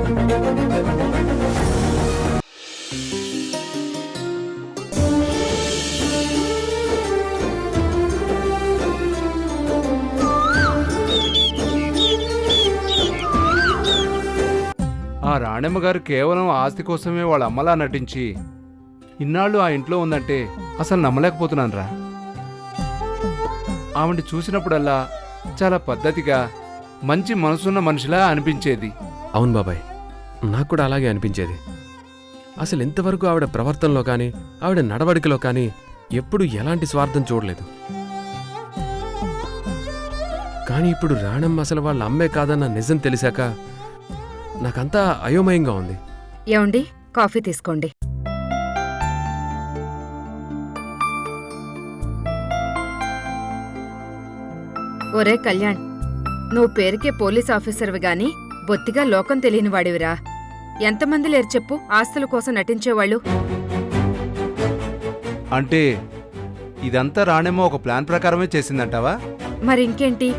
ఆ రాణమ్మ గారు కేవలం ఆస్తి కోసమే వాళ్ళ అమ్మలా నటించి ఇన్నాళ్ళు ఆ ఇంట్లో ఉందంటే అసలు నమ్మలేకపోతున్నాను రా. ఆవిడ చూసినప్పుడల్లా చాలా పద్ధతిగా మంచి మనసున్న మనిషిలా అనిపించేది. అవును బాబాయ్, నాకు కూడా అలాగే అనిపించేది. అసలు ఇంతవరకు ఆవిడ ప్రవర్తనలో కానీ ఆవిడ నడవడికలో కానీ ఎప్పుడు ఎలాంటి స్వార్థం చూడలేదు. కానీ ఇప్పుడు రాణమ్మ అసలు వాళ్ళ అమ్మే కాదన్న నిజం తెలిసాక నాకంతా అయోమయంగా ఉంది. ఏమండి, కాఫీ తీసుకోండి. ఒరే కళ్యాణ్, నువ్వు పేరుకే పోలీస్ ఆఫీసర్వి గాని బొత్తిగా లోకం తెలియని వాడివిరా. ఎంతమంది లేరు చెప్పు ఆస్తుల కోసం నటించేవాళ్ళు? అంటే ఇదంతా రాణమ్మ ఒక ప్లాన్ ప్రకారమే చేసిందంటావా? మరింకేంటి,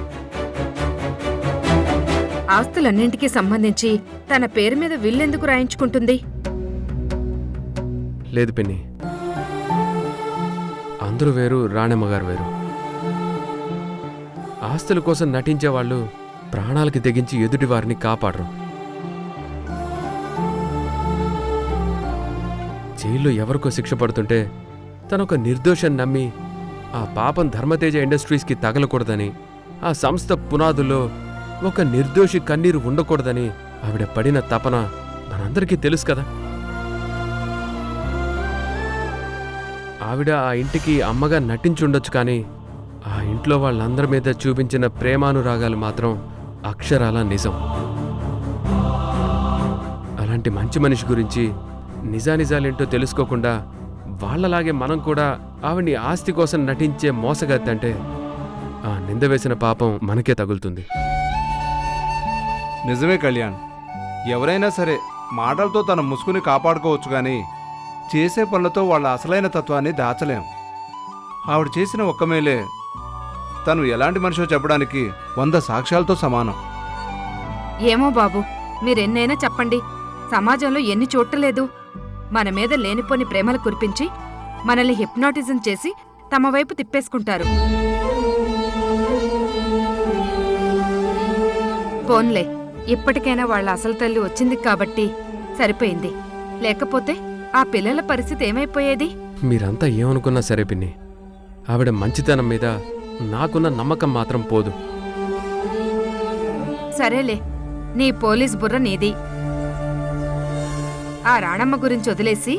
ఆస్తులన్నింటికీ సంబంధించి తన పేరు మీద విల్లెందుకు రాయించుకుంటుంది? లేదు పిన్ని, అందరూ వేరు, రాణమ్మగారు వేరు. ఆస్తుల కోసం నటించేవాళ్ళు ప్రాణాలకి తెగించి ఎదుటివారిని కాపాడరు. జైల్లో ఎవరికో శిక్ష పడుతుంటే తనొక నిర్దోషం నమ్మి ఆ పాపం ధర్మతేజ ఇండస్ట్రీస్కి తగలకూడదని, ఆ సంస్థ పునాదుల్లో ఒక నిర్దోషి కన్నీరు ఉండకూడదని ఆవిడ పడిన తపన మనందరికీ తెలుసు కదా. ఆవిడ ఆ ఇంటికి అమ్మగా నటించుండొచ్చు, కానీ ఆ ఇంట్లో వాళ్ళందరి మీద చూపించిన ప్రేమానురాగాలు మాత్రం అక్షరాల నిజం. అలాంటి మంచి మనిషి గురించి నిజానిజాలేంటో తెలుసుకోకుండా వాళ్లలాగే మనం కూడా ఆవిడ్ని ఆస్తి కోసం నటించే మోసగత్తంటే ఆ నింద వేసిన పాపం మనకే తగులుతుంది. నిజమే కళ్యాణ్, ఎవరైనా సరే మాటలతో తన ముసుగుని కాపాడుకోవచ్చు కానీ చేసే పనులతో వాళ్ళ అసలైన తత్వాన్ని దాచలేం. ఆవిడ చేసిన ఒక్క మేలే తను ఎలాంటి మనిషో చెప్పడానికి 100 సాక్ష్యాలతో సమానం. ఏమో బాబు, మీరెన్నైనా చెప్పండి, సమాజంలో ఎన్ని చూడలేదు మన మీద లేనిపోని ప్రేమలు కురిపించి మనల్ని హిప్నాటిజం చేసి తమ వైపు తిప్పేసుకుంటారు. పోన్లే, ఇప్పటికైనా వాళ్ళ అసలు తల్లి వచ్చింది కాబట్టి సరిపోయింది. లేకపోతే ఆ పిల్లల పరిస్థితి ఏమైపోయేది? మీరంతా ఏమనుకున్నా సరే పిన్ని, ఆవిడ మంచితనం మీద నాకున్న నమ్మకం మాత్రం పోదు. సరేలే, నీ పోలీస్ బుర్ర నీది. ఆ రాణమ్మ గురించి వదిలేసి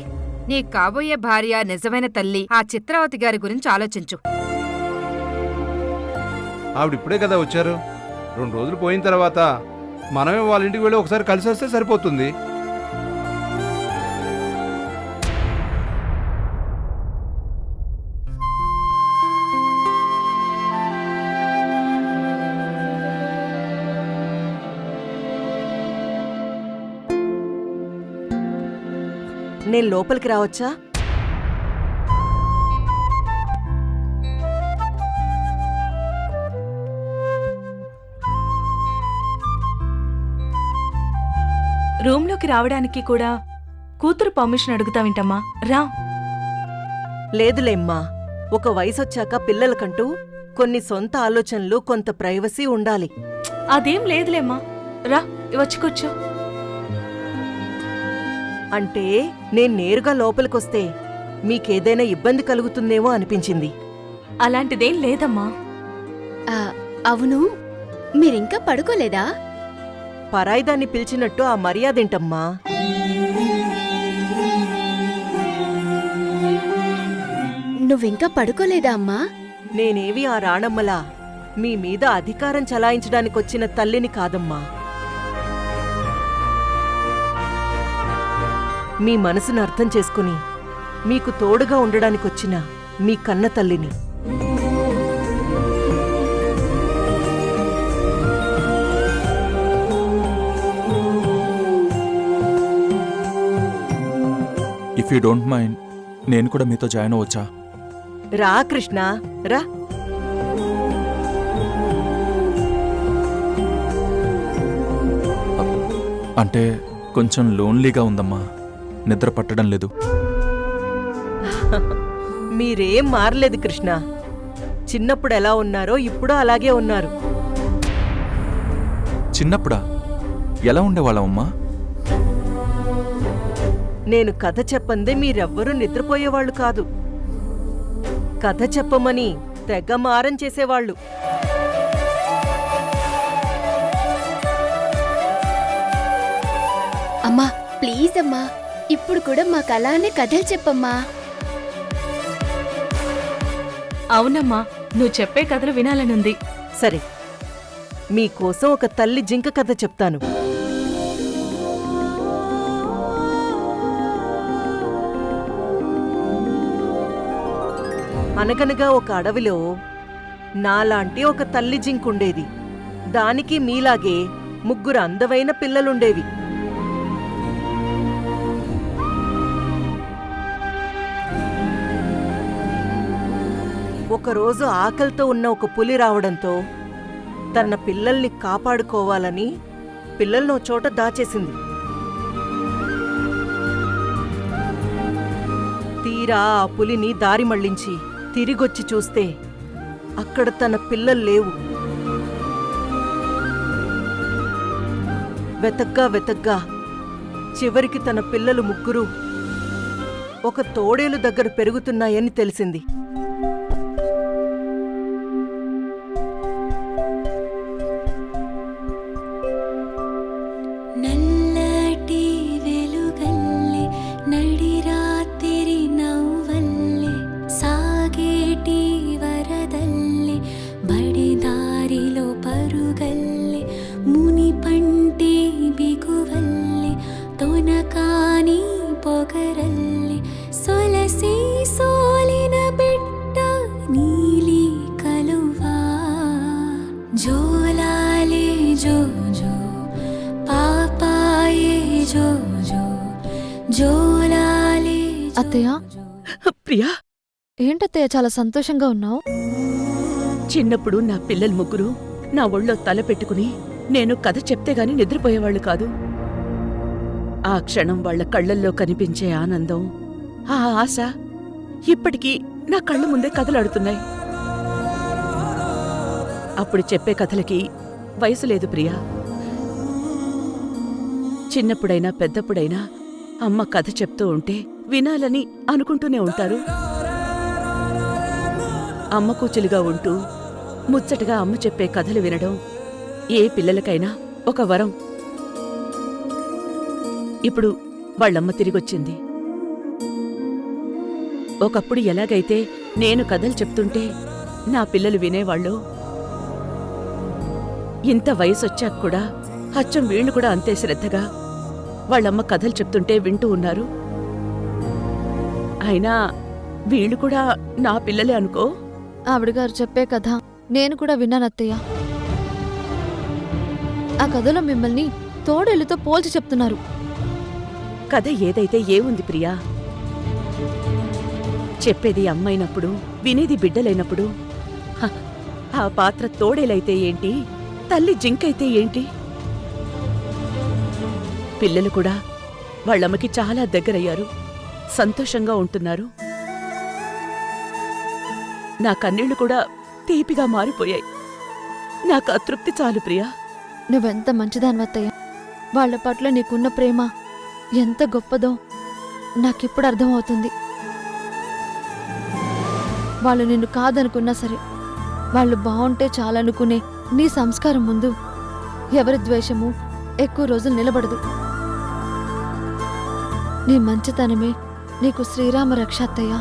నీ కాబోయే భార్య, నిజమైన తల్లి ఆ చిత్రావతి గారి గురించి ఆలోచించు. ఆవిడిప్పుడే కదా వచ్చారు. 2 రోజులు పోయిన తర్వాత మనమే వాళ్ళ ఇంటికి వెళ్ళి ఒకసారి కలిసి వస్తే సరిపోతుంది. నేను లోపలికి రావచ్చా? రూంలోకి రావడానికి కూడా కూతురు పర్మిషన్ అడుగుతావింటమ్మా? రా. లేదులేమ్మా, ఒక వయసొచ్చాక పిల్లలకంటూ కొన్ని సొంత ఆలోచనలు, కొంత ప్రైవసీ ఉండాలి. అదేం లేదులేమ్మా, రా వచ్చి కూర్చో. అంటే నేను నేరుగా లోపలికొస్తే మీకేదైనా ఇబ్బంది కలుగుతుందేమో అనిపించింది. అలాంటిదేం లేదమ్మా. అవును, మీరింకా పడుకోలేదా? పరాయిదాన్ని పిలిచినట్టు ఆ మర్యాదేంటమ్మా? నువ్వింకా పడుకోలేదా అమ్మా? నేనేవి ఆ రాణమ్మలా మీ మీద అధికారం చలాయించడానికొచ్చిన తల్లిని కాదమ్మా. మీ మనసును అర్థం చేసుకుని మీకు తోడుగా ఉండడానికొచ్చిన మీ కన్న తల్లిని. ఇఫ్ యూ డోంట్ మైండ్, నేను కూడా మీతో జాయిన్ అవ్వచ్చా? రా కృష్ణ, రా. అంటే కొంచెం లోన్లీగా ఉందమ్మా, నిద్ర పట్టడం లేదు. మీరేం మారలేదు కృష్ణ. చిన్నప్పుడు ఎలా ఉన్నారో ఇప్పుడు అలాగే ఉన్నారు. చిన్నప్పుడా ఎలా ఉండేవాళ్ళమమ్మా? నేను కథ చెప్పందే మీరెవ్వరూ నిద్రపోయేవాళ్లు కాదు. కథ చెప్పమని తెగ మారం చేసేవాళ్లు. అమ్మా ప్లీజ్ అమ్మా, ఇప్పుడు కూడా మాకు అలానే కథలు చెప్పమ్మా. అవునమ్మా, నువ్వు చెప్పే కథలు వినాలనుంది. సరే, మీకోసం ఒక తల్లి జింక కథ చెప్తాను. అనగనగా ఒక అడవిలో నాలాంటి ఒక తల్లి జింకుండేది. దానికి మీలాగే 3 అందమైన పిల్లలుండేవి. ఒకరోజు ఆకలితో ఉన్న ఒక పులి రావడంతో తన పిల్లల్ని కాపాడుకోవాలని పిల్లలను ఓ చోట దాచేసింది. తీరా ఆ పులిని దారి మళ్లించి తిరిగొచ్చి చూస్తే అక్కడ తన పిల్లలు లేవు. వెతగ్గా చివరికి తన పిల్లలు 3 ఒక తోడేలు దగ్గర పెరుగుతున్నాయని తెలిసింది. నల్లటి వెలుగల్లే నడిరాత్రి నవ్వల్లే సాగేటి వరదల్లే బడిదారిలో పరుగల్లే ముని పంటే బిగువల్లే తొనకాని పొగరల్లే సొలసి సోలిన బిట్ట నీలి కలువా జోలాలే జో జో పాపాయే జో జో జోలాలే. అత్తయ్య, ప్రియా, ఏంటత్తయ్య చాలా సంతోషంగా ఉన్నావు? చిన్నప్పుడు నా పిల్లలు 3 నా ఒళ్ళో తల పెట్టుకుని నేను కథ చెప్తే గాని నిద్రపోయేవాళ్లు కాదు. ఆ క్షణం వాళ్ల కళ్లల్లో కనిపించే ఆనందం, ఆ ఆశ ఇప్పటికీ నా కళ్ళ ముందే కథలాడుతున్నాయి. అప్పుడు చెప్పే కథలకి వయసు లేదు ప్రియా. చిన్నప్పుడైనా పెద్దప్పుడైనా అమ్మ కథ చెప్తూ ఉంటే వినాలని అనుకుంటూనే ఉంటారు. అమ్మ కూచులుగా ఉంటూ ముచ్చటగా అమ్మ చెప్పే కథలు వినడం ఏ పిల్లలకైనా ఒక వరం. ఇప్పుడు వాళ్ళమ్మ తిరిగొచ్చింది. ఒకప్పుడు ఎలాగైతే నేను కథలు చెప్తుంటే నా పిల్లలు వినేవాళ్ళు, ఇంత వయసొచ్చాక కూడా అచ్చం వీళ్లు కూడా అంతే శ్రద్ధగా వాళ్ళమ్మ కథలు చెప్తుంటే వింటూ ఉన్నారు. అయినా వీళ్ళు కూడా నా పిల్లలే అనుకో. ఆవిడగారు చెప్పే కథ నేను కూడా విన్నానత్తయ్య. ఆ కథలో మిమ్మల్ని తోడేలుతో పోల్చి చెప్తున్నారు. కథ ఏదైతే ఏముంది ప్రియా, చెప్పేది అమ్మైనప్పుడు వినేది బిడ్డలైనప్పుడు హ, ఆ పాత్ర తోడేలైతే ఏంటి, తల్లి జింకైతే ఏంటి? పిల్లలు కూడా వాళ్ళమ్మకి చాలా దగ్గరయ్యారు, సంతోషంగా ఉంటున్నారు. నా కన్నీళ్లు కూడా తీపిగా మారిపోయాయి. నాకు అతృప్తి చాలు ప్రియా. నువ్వెంత మంచిదానివత్తయ్య. వాళ్ల పట్ల నీకున్న ప్రేమ ఎంత గొప్పదో నాకిప్పుడు అర్థమవుతుంది. వాళ్ళు నిన్ను కాదనుకున్నా సరే, వాళ్ళు బావుంటే చాలనుకునే నీ సంస్కారం ముందు ఎవరి ద్వేషము ఎక్కువ రోజులు నిలబడదు. నీ మంచితనమే నీకు శ్రీరామ రక్ష అత్తయ్య.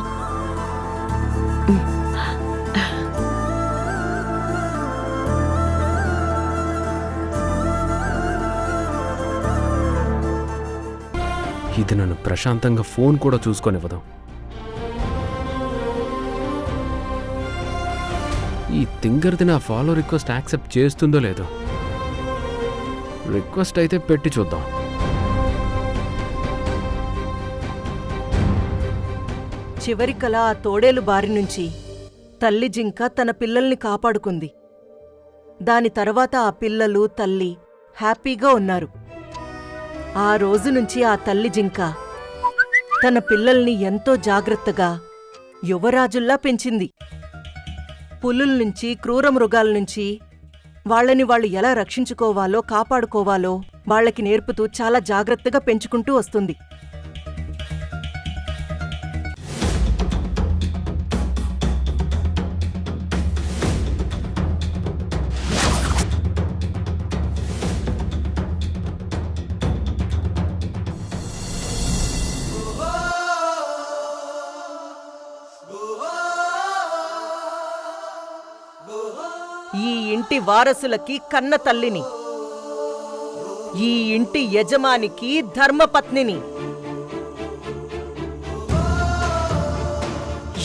ఇది నన్ను ప్రశాంతంగా ఫోన్ కూడా చూసుకొనివ్వదు. ఈ తింగర్ది నా ఫాలో రిక్వెస్ట్ యాక్సెప్ట్ చేస్తుందో లేదో. రిక్వెస్ట్ అయితే పెట్టి చూద్దాం. చివరికలా ఆ తోడేలు బారి నుంచి తల్లి జింక తన పిల్లల్ని కాపాడుకుంది. దాని తర్వాత ఆ పిల్లలు తల్లి హ్యాపీగా ఉన్నారు. ఆ రోజు నుంచి ఆ తల్లి జింక తన పిల్లల్ని ఎంతో జాగ్రత్తగా యువరాజుల్లా పెంచింది. పులుల నుంచి, క్రూర మృగాల నుంచి వాళ్ళని వాళ్ళు ఎలా రక్షించుకోవాలో, కాపాడుకోవాలో వాళ్ళకి నేర్పుతూ చాలా జాగ్రత్తగా పెంచుకుంటూ వస్తుంది. ఈ ఇంటి వారసులకి కన్న తల్లిని, ఈ ఇంటి యజమానికి ధర్మపత్నిని.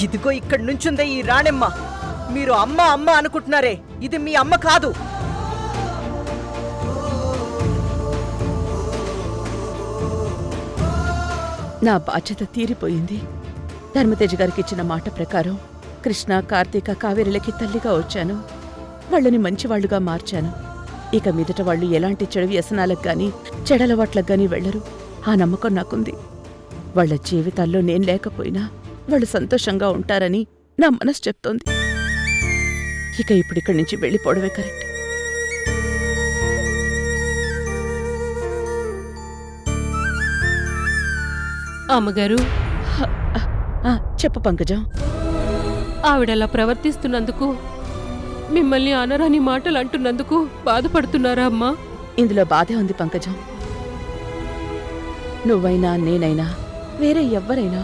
ఇదిగో ఇక్కడి నుంచుందే ఈ రాణెమ్మ. మీరు అమ్మ అమ్మ అనుకుంటున్నారే, ఇది మీ అమ్మ కాదు. నా బాధ్యత తీరిపోయింది. ధర్మతేజ గారికి ఇచ్చిన మాట ప్రకారం కృష్ణ, కార్తీక, కావేరులకి తల్లిగా వచ్చాను. వాళ్ళని మంచివాళ్లుగా మార్చాను. ఇక మీదట వాళ్ళు ఎలాంటి చెడు వ్యసనాలకు గాని, చెడలవాట్లకు గాని వెళ్లరు. ఆ నమ్మకం నాకుంది. వాళ్ళ జీవితాల్లో నేను లేకపోయినా వాళ్ళు సంతోషంగా ఉంటారని నా మనసు చెప్తోంది. ఇక ఇప్పుడిక్కడి నుంచి వెళ్ళిపోవడమే కరెక్ట్. అమ్మగారు, చెప్పు పంకజం. ఆవిడలా ప్రవర్తిస్తున్నందుకు, మిమ్మల్ని అనరాని మాటలు అంటున్నందుకు బాధపడుతున్నారా అమ్మా? ఇందులో బాధే ఉంది పంకజం. నువ్వైనా, నేనైనా, వేరే ఎవ్వరైనా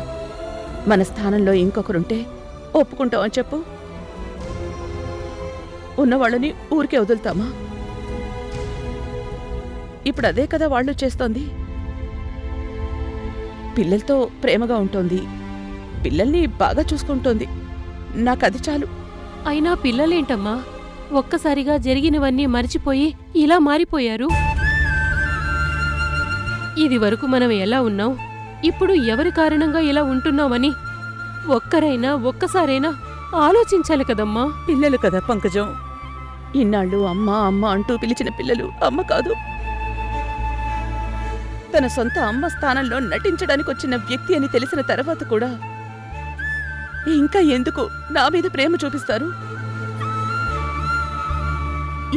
మన స్థానంలో ఇంకొకరుంటే ఒప్పుకుంటావని చెప్పు. ఉన్నవాళ్ళని ఊరికే వదులుతామా? ఇప్పుడు అదే కదా వాళ్ళు చేస్తోంది. పిల్లలతో ప్రేమగా ఉంటోంది, పిల్లల్ని బాగా చూసుకుంటోంది. నాకది చాలు. అయినా పిల్లలేంటమ్మా, ఒక్కసారిగా జరిగినవన్నీ మరిచిపోయి ఇలా మారిపోయారు. ఇది వరకు మనం ఎలా ఉన్నాం, ఇప్పుడు ఎవరి కారణంగా ఇలా ఉంటున్నామని ఒక్కరైనా ఒక్కసారైనా ఆలోచించాలి కదమ్మా. పిల్లలు కదా పంకజం. ఇన్నాళ్ళు అమ్మ అమ్మ అంటూ పిలిచిన పిల్లలు అమ్మ కాదు. తన సొంత అమ్మ స్థానంలో నటించడానికి వచ్చిన వ్యక్తి అని తెలిసిన తర్వాత కూడా ఇంకా ఎందుకు నా మీద ప్రేమ చూపిస్తారు?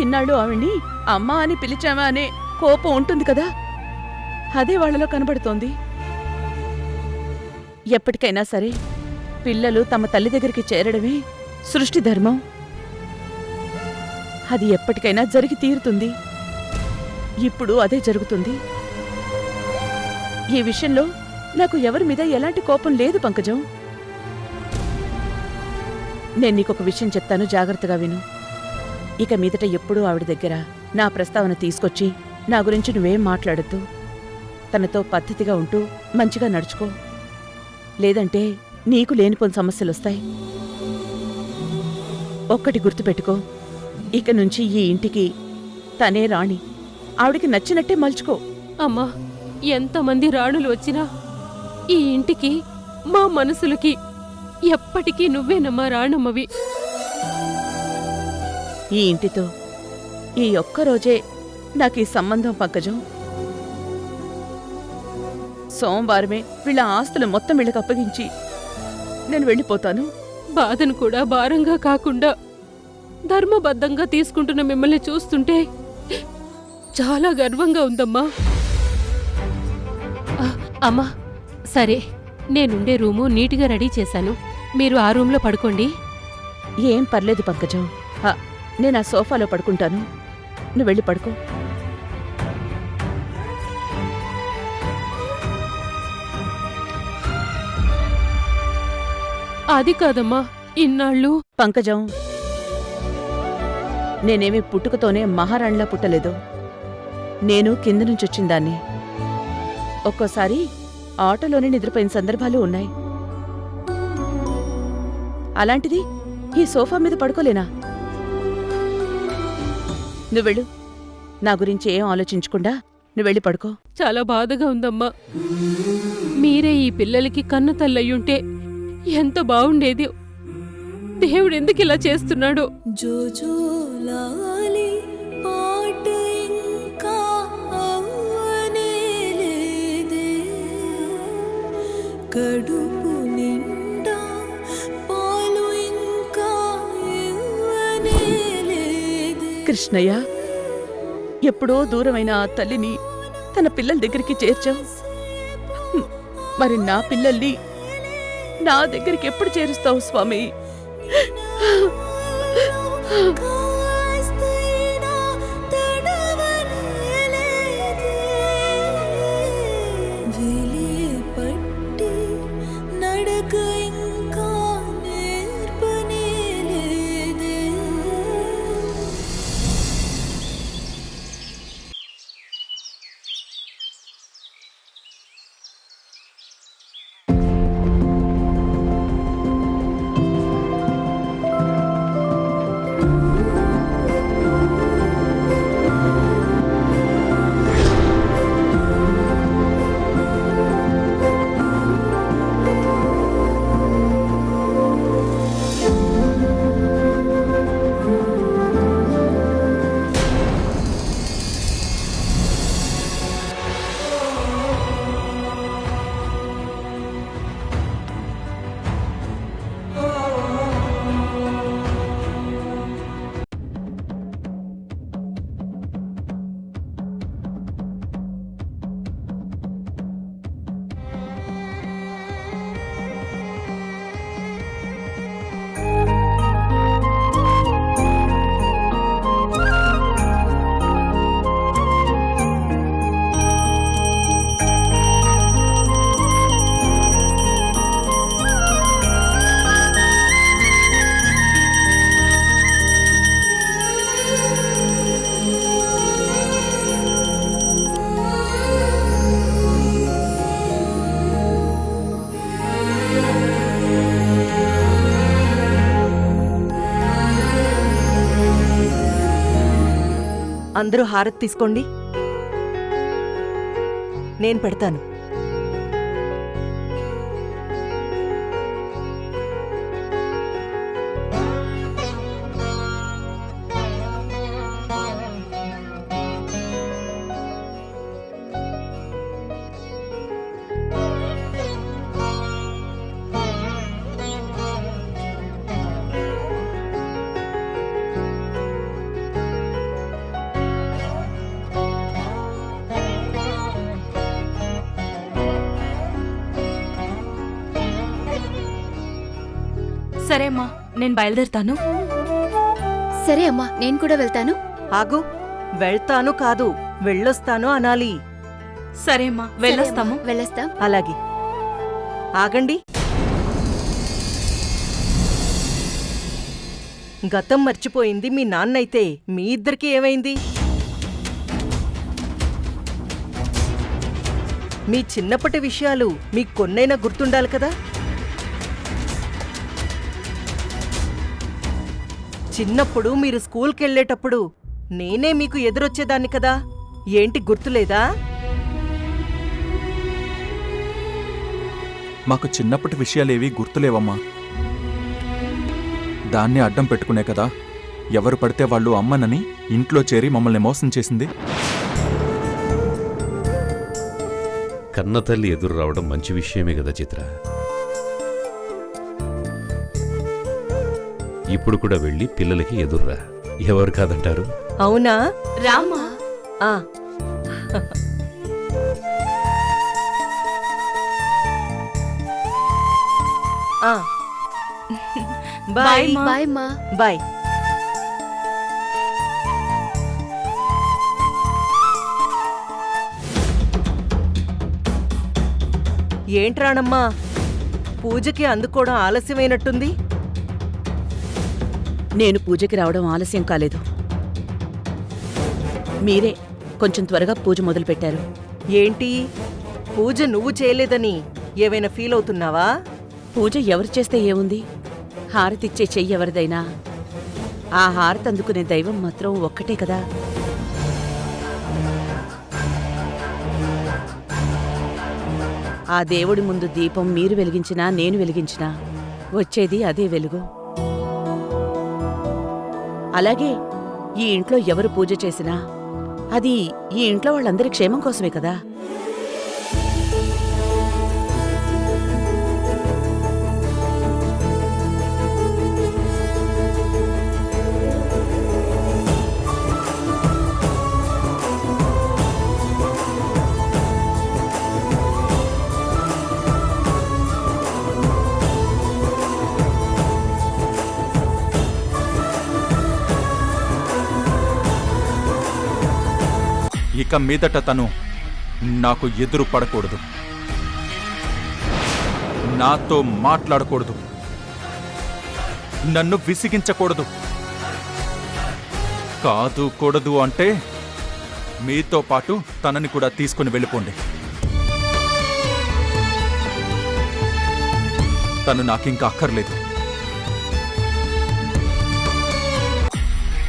ఇన్నాళ్ళు ఆవిడ్ని అమ్మా అని పిలిచామా అనే కోపం ఉంటుంది కదా, అదే వాళ్లలో కనబడుతోంది. ఎప్పటికైనా సరే పిల్లలు తమ తల్లి దగ్గరికి చేరడమే సృష్టి ధర్మం. అది ఎప్పటికైనా జరిగి తీరుతుంది. ఇప్పుడు అదే జరుగుతుంది. ఈ విషయంలో నాకు ఎవరి మీద ఎలాంటి కోపం లేదు పంకజం. నేను నీకొక విషయం చెప్తాను, జాగ్రత్తగా విను. ఇక మీదట ఎప్పుడూ ఆవిడ దగ్గర నా ప్రస్తావన తీసుకొచ్చి నా గురించి నువ్వేం మాట్లాడొద్దు. తనతో పద్ధతిగా ఉంటూ మంచిగా నడుచుకో. లేదంటే నీకు లేనిపోని సమస్యలొస్తాయి. ఒక్కటి గుర్తుపెట్టుకో, ఇక నుంచి ఈ ఇంటికి తనే రాణి. ఆవిడికి నచ్చినట్టే మలుచుకో. అమ్మా, ఎంతమంది రాణులు వచ్చినా ఈ ఇంటికి, మా మనసులకి ఎప్పటికీ నువ్వేనమ్మా రాణమ్మవి. ఈ ఇంటితో ఈ ఒక్కరోజే నాకు ఈ సంబంధం పంకజం. సోమవారమే వీళ్ళ ఆస్తులు మొత్తం వీళ్ళకి అప్పగించి నేను వెళ్ళిపోతాను. బాధను కూడా భారంగా కాకుండా ధర్మబద్ధంగా తీసుకుంటున్న మిమ్మల్ని చూస్తుంటే చాలా గర్వంగా ఉందమ్మా. అమ్మా, సరే, నేనుండే రూము నీట్గా రెడీ చేశాను. మీరు ఆ రూంలో పడుకోండి. ఏం పర్లేదు పంకజం, నేను ఆ సోఫాలో పడుకుంటాను. నువ్వు వెళ్ళి పడుకో. అది కాదమ్మా, ఇన్నాళ్ళు పంకజం, నేనేమి పుట్టుకతోనే మహారాణిలా పుట్టలేదు. నేను కింద నుంచి వచ్చిందాన్ని. ఒక్కోసారి ఆటోలోనే నిద్రపోయిన సందర్భాలు ఉన్నాయి. అలాంటిది ఈ సోఫా మీద పడుకోలేనా? నువ్వెళ్ళు. నా గురించి ఏం ఆలోచించకుండా నువ్వెళ్ళి పడుకో. చాలా బాధగా ఉందమ్మా. మీరే ఈ పిల్లలకి కన్న తల్లయ్యుంటే ఎంత బావుండేది. దేవుడు ఎందుకు ఇలా చేస్తున్నాడో. జోజోలాలి పాట ఇంకా అవ్వనేలేదు. కడుపు నిండా పాలు ఇంకా ఇవ్వనే లేదే. కృష్ణయ్య, ఎప్పుడో దూరమైన ఆ తల్లిని తన పిల్లల దగ్గరికి చేర్చావు. మరి నా పిల్లల్ని నా దగ్గరికి ఎప్పుడు చేరుస్తావు స్వామి? కాస్తైనా తడవనే లేదే. వెలే పట్టి నడక ఇంకా నేర్పనే లేదే. అందరూ హారతి తీసుకోండి, నేను పెడతాను. సరే అమ్మా, నేను బయలుదేరుతాను. సరే అమ్మా, నేను కూడా వెళ్తాను. ఆగు, వెళ్తాను కాదు, వెళ్ళొస్తాను అనాలి. సరే అమ్మా, వెళ్ళొస్తాము. వెళ్ళొస్తాం. అలాగే. ఆగండి. గతం మర్చిపోయింది మీ నాన్నైతే మీ ఇద్దరికి ఏమైంది? మీ చిన్నప్పటి విషయాలు మీకు కొన్నైనా గుర్తుండాలి కదా. చిన్నప్పుడు మీరు స్కూల్కెళ్ళేటప్పుడు నేనే మీకు ఎదురొచ్చేదాన్ని కదా, ఏంటి గుర్తులేదా? మాకు చిన్నప్పటి విషయాలేవీ గుర్తులేవమ్మా. దాన్ని అడ్డం పెట్టుకునే కదా ఎవరు పడితే వాళ్ళు అమ్మనని ఇంట్లో చేరి మమ్మల్ని మోసం చేసింది. కన్నతల్లి ఎదురు రావడం మంచి విషయమే కదా చిత్ర. ఇప్పుడు కూడా వెళ్ళి పిల్లలకి ఎదుర్రా, ఎవరు కాదంటారు? అవునా? రామా. ఆ. ఆ. బాయ్. బాయ్ మా. బాయ్. ఏంట్రాణమ్మా, పూజకి అందుకోవడం ఆలస్యమైనట్టుంది. నేను పూజకి రావడం ఆలస్యం కాలేదు. మీరే కొంచెం త్వరగా పూజ మొదలుపెట్టారు. ఏంటి, పూజ నువ్వు చేయలేదని ఏవైనా ఫీల్ అవుతున్నావా? పూజ ఎవరు చేస్తే ఏముంది, హారతిచ్చే చెయ్యి ఎవరిదైనా ఆ హారతి అందుకునే దైవం మాత్రం ఒక్కటే కదా. ఆ దేవుడి ముందు దీపం మీరు వెలిగించినా నేను వెలిగించినా వచ్చేది అదే వెలుగు. అలాగే ఈ ఇంట్లో ఎవరు పూజ చేసినా అది ఈ ఇంట్లో వాళ్ళందరి క్షేమం కోసమే కదా. ఇక మీదట తను నాకు ఎదురు పడకూడదు, నాతో మాట్లాడకూడదు, నన్ను విసిగించకూడదు. కాదు కూడదు అంటే మీతో పాటు తనని కూడా తీసుకుని వెళ్ళిపోండి. తను నాకింకా అక్కర్లేదు.